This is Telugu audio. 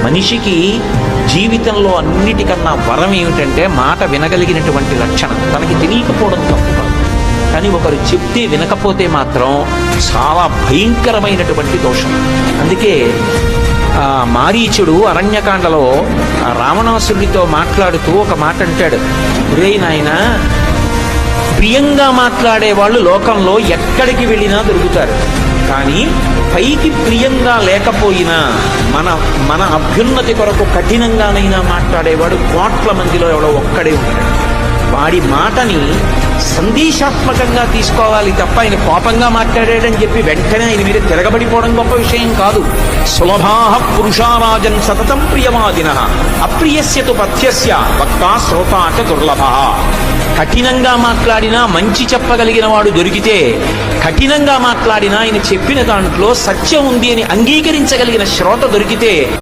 మనిషికి జీవితంలో అన్నిటికన్నా వరం ఏమిటంటే మాట వినగలిగినటువంటి లక్షణం. తనకి తెలియకపోవడం తప్పు కాదు, కానీ ఒకరు చెప్తే వినకపోతే మాత్రం చాలా భయంకరమైనటువంటి దోషం. అందుకే మారీచుడు అరణ్యకాండలో రావణాసురుడితో మాట్లాడుతూ ఒక మాట అంటాడు, రే నాయనా, ప్రియంగా మాట్లాడే వాళ్ళు లోకంలో ఎక్కడికి వెళ్ళినా దొరుకుతారు, కానీ పైకి ప్రియంగా లేకపోయినా మన మన అభ్యున్నతి కొరకు కఠినంగానైనా మాట్లాడేవాడు కోట్ల మందిలో ఎవడో ఒక్కడే ఉంటాడు. వాడి మాటని సందేశాత్మకంగా తీసుకోవాలి తప్ప ఆయన కోపంగా మాట్లాడాడని చెప్పి వెంటనే ఆయన మీద తిరగబడిపోవడం గొప్ప విషయం కాదు. సులభాః పురుషారాజన్ సతతం ప్రియవాదినః అప్రియస్యతు పథ్యస్య వక్తా శ్రోతా చ దుర్లభః. కఠినంగా మాట్లాడినా మంచి చెప్పగలిగిన వాడు దొరికితే, కఠినంగా మాట్లాడినా ఆయన చెప్పిన దాంట్లో సత్యం ఉంది అని అంగీకరించగలిగిన శ్రోత దొరికితే